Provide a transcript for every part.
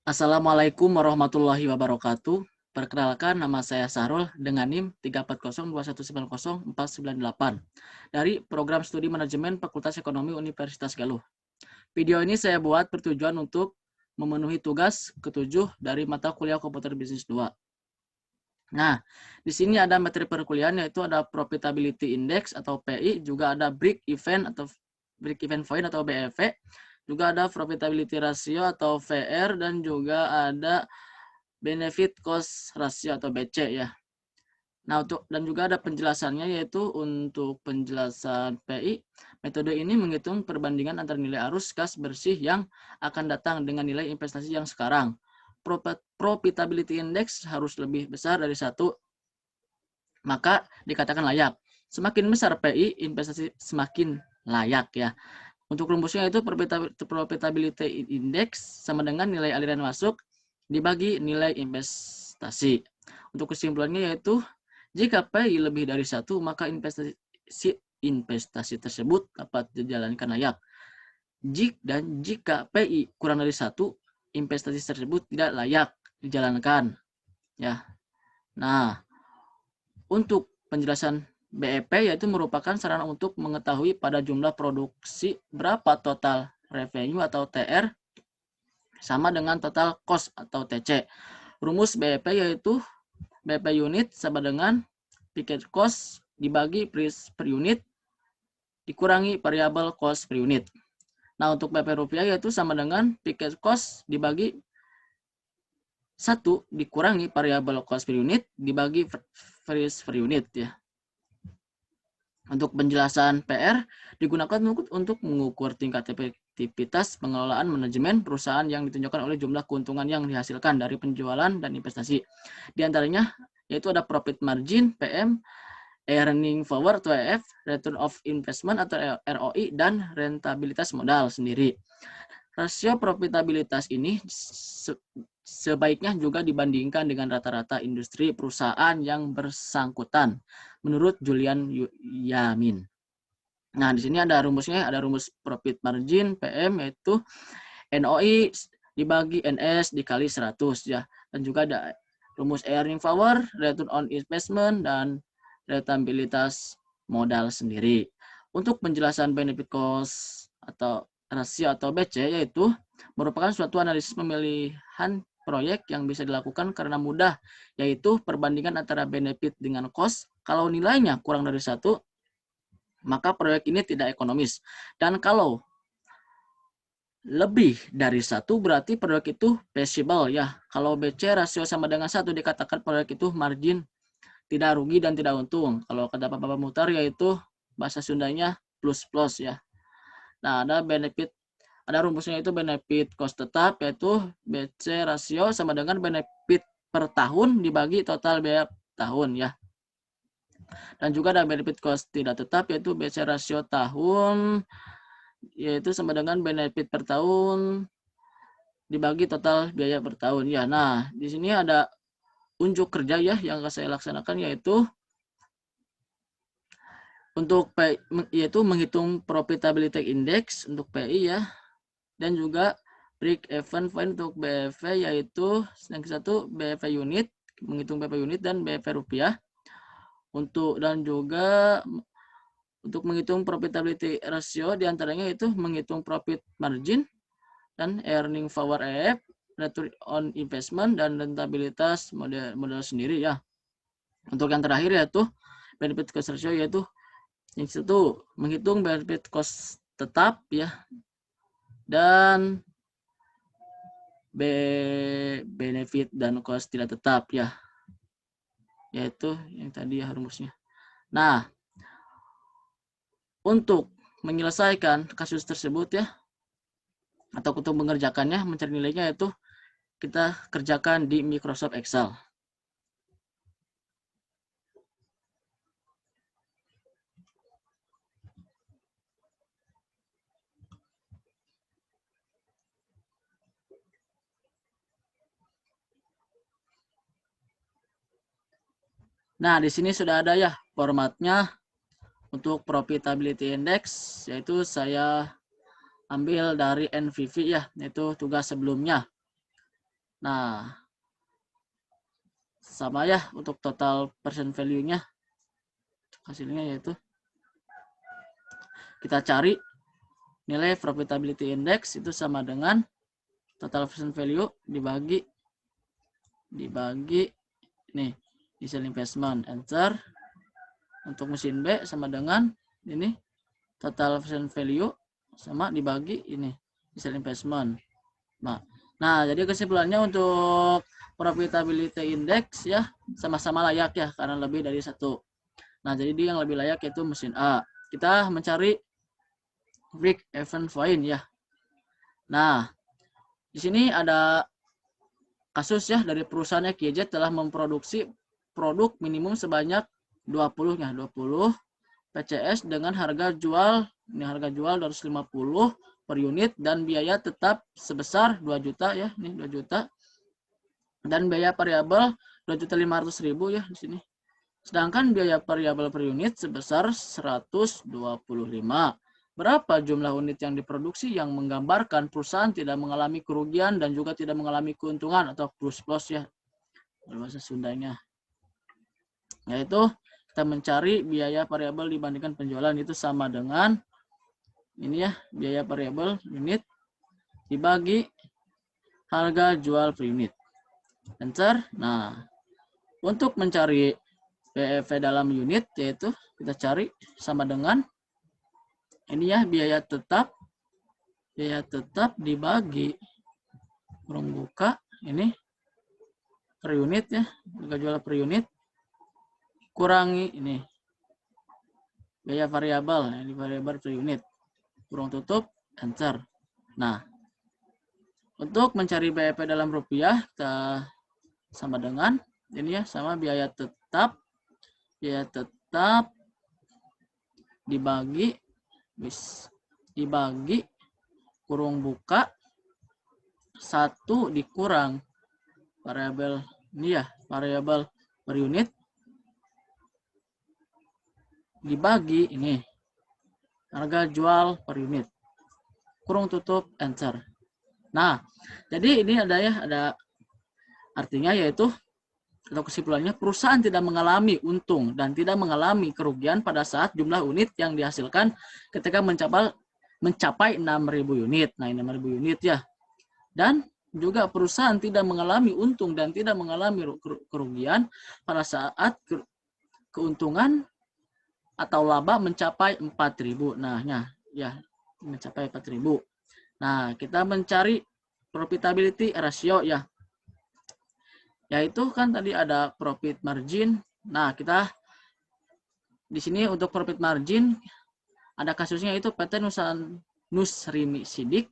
Assalamualaikum warahmatullahi wabarakatuh. Perkenalkan, nama saya Sahrul dengan NIM 34021904998 dari Program Studi Manajemen Fakultas Ekonomi Universitas Galuh. Video ini saya buat bertujuan untuk memenuhi tugas ketujuh dari mata kuliah Komputer Bisnis 2. Nah, di sini ada materi perkuliahan yaitu ada Profitability Index atau PI, juga ada Break Even Point atau BEV, juga ada Profitability Ratio atau VR, dan juga ada Benefit Cost Ratio atau BC ya. Nah, dan juga ada penjelasannya, yaitu untuk penjelasan PI, metode ini menghitung perbandingan antara nilai arus kas bersih yang akan datang dengan nilai investasi yang sekarang. Profitability Index harus lebih besar dari 1, maka dikatakan layak. Semakin besar PI, investasi semakin layak ya. Untuk rumusnya itu Profitability Index sama dengan nilai aliran masuk dibagi nilai investasi. Untuk kesimpulannya yaitu jika PI lebih dari 1, maka investasi tersebut dapat dijalankan layak. Dan jika PI kurang dari 1, investasi tersebut tidak layak dijalankan. Ya. Nah, untuk penjelasan BEP yaitu merupakan sarana untuk mengetahui pada jumlah produksi berapa total revenue atau TR sama dengan total cost atau TC. Rumus BEP yaitu BP unit sama dengan picket cost dibagi price per unit dikurangi variable cost per unit. Nah, untuk BP rupiah yaitu sama dengan picket cost dibagi 1 dikurangi variable cost per unit dibagi price per unit ya. Untuk penjelasan PR digunakan untuk mengukur tingkat efektivitas pengelolaan manajemen perusahaan yang ditunjukkan oleh jumlah keuntungan yang dihasilkan dari penjualan dan investasi. Di antaranya yaitu ada profit margin PM, earning power atau EF, return of investment atau ROI, dan rentabilitas modal sendiri. Rasio profitabilitas ini sebaiknya juga dibandingkan dengan rata-rata industri perusahaan yang bersangkutan, menurut Julian Yamin. Nah, di sini ada rumusnya, ada rumus profit margin PM yaitu NOI dibagi NS dikali 100 ya. Dan juga ada rumus earning power, return on investment, dan rentabilitas modal sendiri. Untuk penjelasan benefit cost atau rasio atau BC yaitu merupakan suatu analisis pemilihan proyek yang bisa dilakukan karena mudah, yaitu perbandingan antara benefit dengan cost. Kalau nilainya kurang dari 1, maka proyek ini tidak ekonomis. Dan kalau lebih dari 1 berarti proyek itu feasible ya. Kalau BC rasio sama dengan 1 dikatakan proyek itu margin tidak rugi dan tidak untung. Kalau kata Bapak Muhtar yaitu bahasa Sundanya plus ya. Nah, ada rumusnya itu benefit cost tetap yaitu BC rasio sama dengan benefit per tahun dibagi total biaya tahun ya. Dan juga ada benefit cost tidak tetap yaitu BC rasio tahun yaitu sama dengan benefit per tahun dibagi total biaya per tahun ya. Nah, di sini ada unjuk kerja ya yang saya laksanakan yaitu untuk yaitu menghitung profitability index untuk PI ya, dan juga break even point untuk BEV yaitu yang satu BEV unit, menghitung BEV unit dan BEV rupiah. Dan juga untuk menghitung profitability ratio diantaranya itu menghitung profit margin dan earning power EF, return on investment, dan rentabilitas modal sendiri ya. Untuk yang terakhir yaitu benefit cost ratio yaitu yang satu menghitung benefit cost tetap ya, dan benefit dan cost tidak tetap ya, yaitu yang tadi ya rumusnya. Nah, untuk menyelesaikan kasus tersebut ya, atau untuk mengerjakannya mencari nilainya yaitu kita kerjakan di Microsoft Excel. Nah, di sini sudah ada ya formatnya untuk profitability index, yaitu saya ambil dari NVV ya, yaitu tugas sebelumnya. Nah, sama ya untuk total present value-nya. Hasilnya yaitu kita cari nilai profitability index itu sama dengan total present value dibagi nih initial investment. Enter. Untuk mesin B sama dengan ini total present value sama dibagi ini initial investment. Nah, jadi kesimpulannya untuk profitability index ya sama-sama layak ya karena lebih dari satu. Nah, jadi dia yang lebih layak yaitu mesin A. Kita mencari break even point ya. Nah, di sini ada kasus ya dari perusahaan XYZ telah memproduksi produk minimum sebanyak 20 PCS dengan harga jual 250 per unit dan biaya tetap sebesar 2 juta ya, nih 2 juta. Dan biaya variabel 2.500.000 ya di sini. Sedangkan biaya variabel per unit sebesar 125. Berapa jumlah unit yang diproduksi yang menggambarkan perusahaan tidak mengalami kerugian dan juga tidak mengalami keuntungan atau plus ya. Bahasa Sundanya. Yaitu kita mencari biaya variabel dibandingkan penjualan itu sama dengan ini ya, biaya variabel unit dibagi harga jual per unit. Enter. Nah, untuk mencari BEV dalam unit yaitu kita cari sama dengan ini ya, biaya tetap dibagi kurung buka ini per unit ya, harga jual per unit kurangi ini biaya variabel, ini variabel per unit kurung tutup. Enter. Nah, untuk mencari BEP dalam rupiah kita sama dengan ini ya, sama biaya tetap dibagi kurung buka 1 dikurang variabel ini ya, variabel per unit dibagi ini harga jual per unit kurung tutup. Enter. Nah, jadi ini ada artinya yaitu atau kesimpulannya perusahaan tidak mengalami untung dan tidak mengalami kerugian pada saat jumlah unit yang dihasilkan ketika mencapai 6.000 unit. Nah, 6.000 unit ya. Dan juga perusahaan tidak mengalami untung dan tidak mengalami kerugian pada saat keuntungan atau laba mencapai 4.000. Nah, ya mencapai 4.000. Nah, kita mencari profitability ratio ya. Yaitu kan tadi ada profit margin. Nah, kita di sini untuk profit margin ada kasusnya itu PT Nusrini Sidik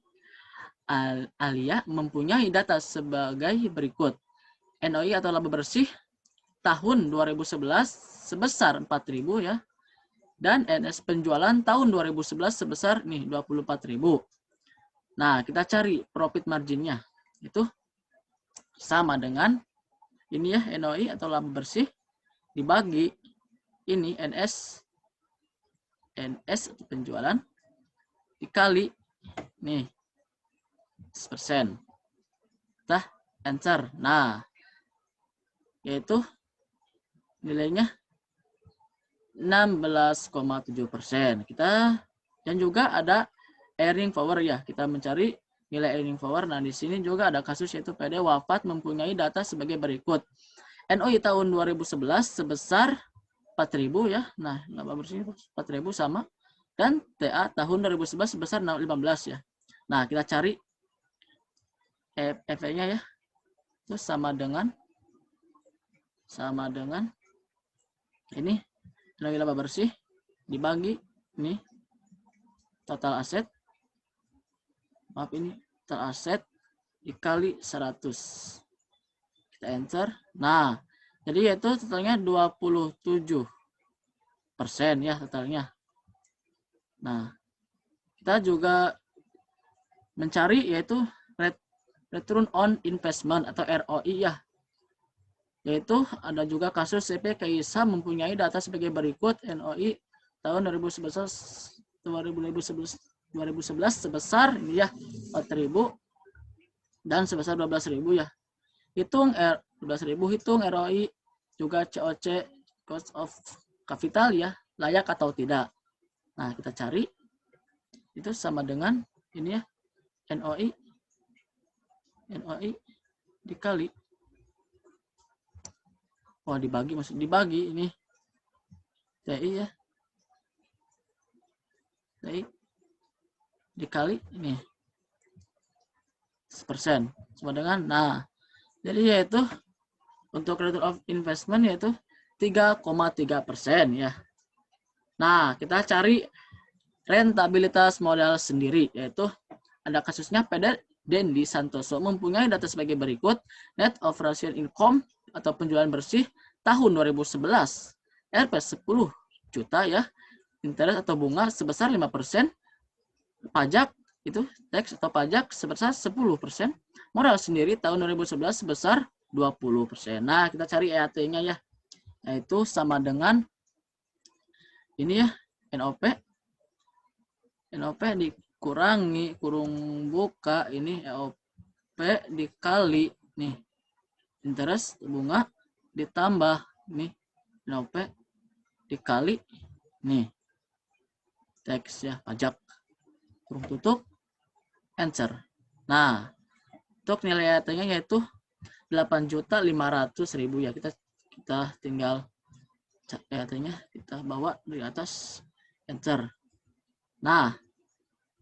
Alia mempunyai data sebagai berikut. NOI atau laba bersih tahun 2011 sebesar 4.000 ya. Dan NS penjualan tahun 2011 sebesar nih 24.000. Nah, kita cari profit marginnya. Itu sama dengan ini ya, NOI atau laba bersih dibagi ini NS atau penjualan dikali nih 100%. Kita enter. Nah, yaitu nilainya 16,7%. Kita dan juga ada earning power ya. Kita mencari nilai earning power. Nah, di sini juga ada kasus yaitu PD wafat mempunyai data sebagai berikut. NOI tahun 2011 sebesar 4.000 ya. Nah, laba bersih 4.000 sama. Dan TA tahun 2011 sebesar 15 ya. Nah, kita cari EV-nya ya. Terus sama dengan ini nilai laba bersih dibagi ini total aset. Maaf, ini total aset dikali 100. Kita enter. Nah, jadi yaitu totalnya 27% ya totalnya. Nah, kita juga mencari yaitu return on investment atau ROI ya. Yaitu ada juga kasus CP Kaisa mempunyai data sebagai berikut. NOI tahun 2011 sebesar ini ya 4.000 dan sebesar 12.000 ya. Hitung 12.000, hitung ROI, juga COC, cost of capital ya, layak atau tidak. Nah, kita cari itu sama dengan ini ya, NOI dikali, dibagi, maksud dibagi ini TI ya, TI dikali ini persen sama dengan, nah jadi yaitu untuk return of investment yaitu 3,3% ya. Nah, kita cari rentabilitas modal sendiri, yaitu ada kasusnya PD Dendi Santoso mempunyai data sebagai berikut. Net operation income atau penjualan bersih tahun 2011 Rp 10 juta ya. Interest atau bunga sebesar 5%. Pajak itu tax atau pajak sebesar 10%. Modal sendiri tahun 2011 sebesar 20%. Nah, kita cari EAT-nya ya. Yaitu sama dengan ini ya, NOP dikurangi kurung buka ini EOP dikali nih interest bunga ditambah nih NOP dikali nih tax ya, pajak, kurung tutup, enter. Nah, untuk nilai EAT-nya yaitu 8.500.000 ya. Kita tinggal EAT-nya kita bawa di atas, enter. Nah,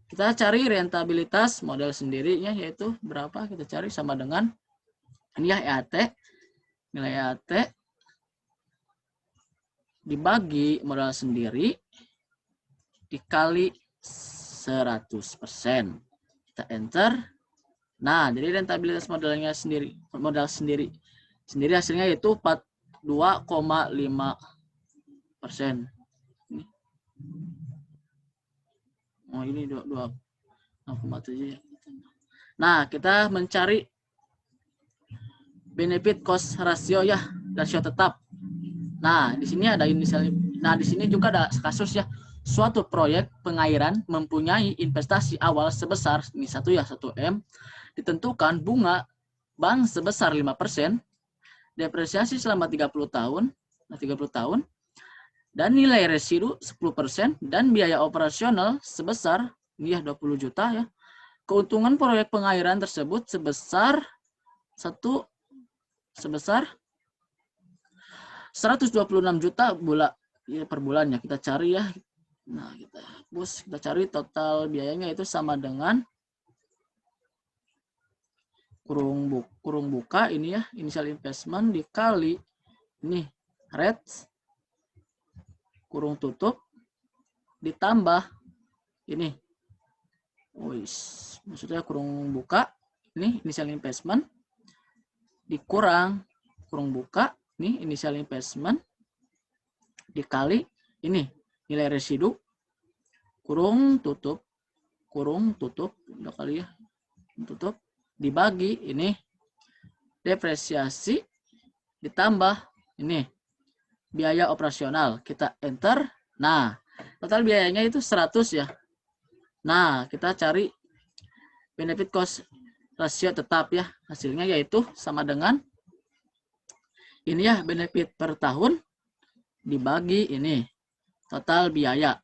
kita cari rentabilitas modal sendirinya yaitu berapa, kita cari sama dengan ini ya, EAT, nilai EAT dibagi modal sendiri dikali 100%. Kita enter. Nah, jadi rentabilitas modal sendiri hasilnya yaitu 42,5%. Oh, ini 2,7 ya. Nah, kita mencari benefit cost ratio ya, rasio tetap. Nah, di sini ada inisial. Nah, di sini juga ada kasus ya. Suatu proyek pengairan mempunyai investasi awal sebesar ini 1M, ditentukan bunga bank sebesar 5%, depresiasi selama 30 tahun, dan nilai residu 10%, dan biaya operasional sebesar ini ya 20 juta ya. Keuntungan proyek pengairan tersebut sebesar 126 juta per bulannya. Kita cari ya. Nah, kita cari total biayanya itu sama dengan kurung buka ini ya, initial investment dikali ini rate kurung tutup ditambah ini, maksudnya kurung buka ini initial investment dikurang kurung buka ini initial investment dikali ini nilai residu kurung tutup udah kali ya, tutup dibagi ini depresiasi ditambah ini biaya operasional. Kita enter. Nah, total biayanya itu 100 ya. Nah, kita cari benefit cost rasio tetap ya. Hasilnya yaitu sama dengan ini ya, benefit per tahun dibagi ini total biaya.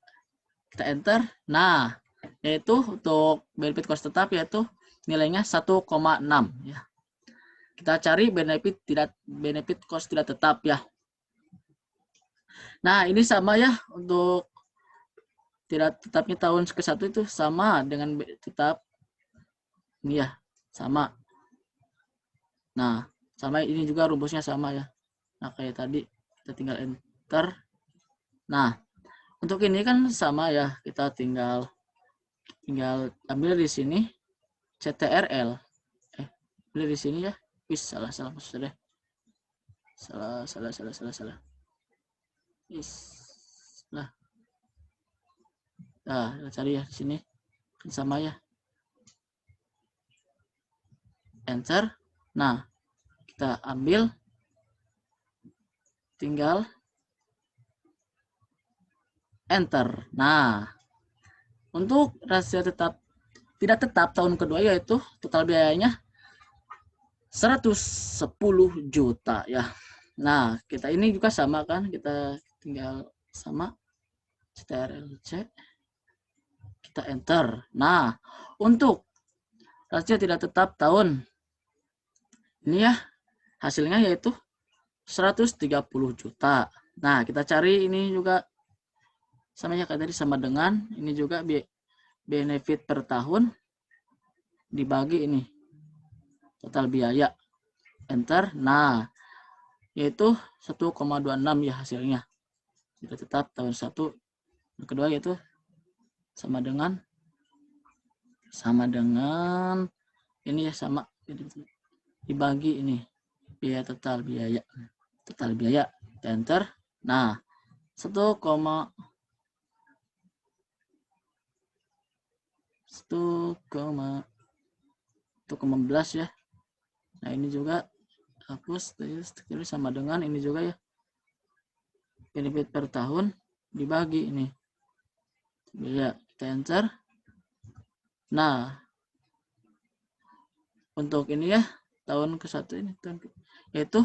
Kita enter. Nah, yaitu untuk benefit cost tetap yaitu nilainya 1,6 ya. Kita cari benefit cost tidak tetap ya. Nah, ini sama ya, untuk tidak tetapnya tahun ke-1 itu sama dengan tetap ini ya, sama. Nah, sama ini juga rumusnya sama ya. Nah, kayak tadi kita tinggal enter. Nah, untuk ini kan sama ya, kita tinggal ambil di sini CTRL. Ambil di sini ya. Salah maksudnya. Salah. Nah, kita cari ya di sini. Sama ya. Enter. Nah, kita ambil, tinggal enter. Nah, untuk rasio tidak tetap tahun kedua yaitu total biayanya 110 juta ya. Nah, kita ini juga sama kan, kita tinggal sama CTRL-C, kita enter. Nah, untuk rasio tidak tetap tahun ini ya, hasilnya yaitu 130 juta. Nah, kita cari ini juga samanya kayak tadi, sama dengan ini juga benefit per tahun dibagi ini total biaya, enter. Nah, yaitu 1,26 ya hasilnya. Tidak tetap tahun 1. Yang kedua yaitu sama dengan ini ya, sama dibagi ini biaya total biaya, enter. Nah, 1,11 ya. Nah, ini juga hapus, terus sama dengan ini juga ya, benefit per tahun dibagi ini biaya, kita enter. Nah, untuk ini ya, tahun ke-1 ini yaitu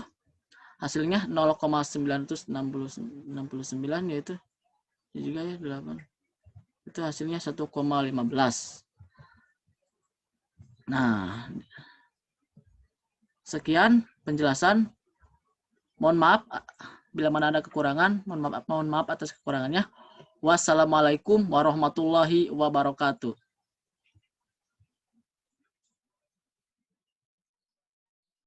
hasilnya 0,969 yaitu ini juga ya 8. Itu hasilnya 1,15. Nah, sekian penjelasan. Mohon maaf bila mana ada kekurangan. Mohon maaf atas kekurangannya. Wassalamualaikum warahmatullahi wabarakatuh.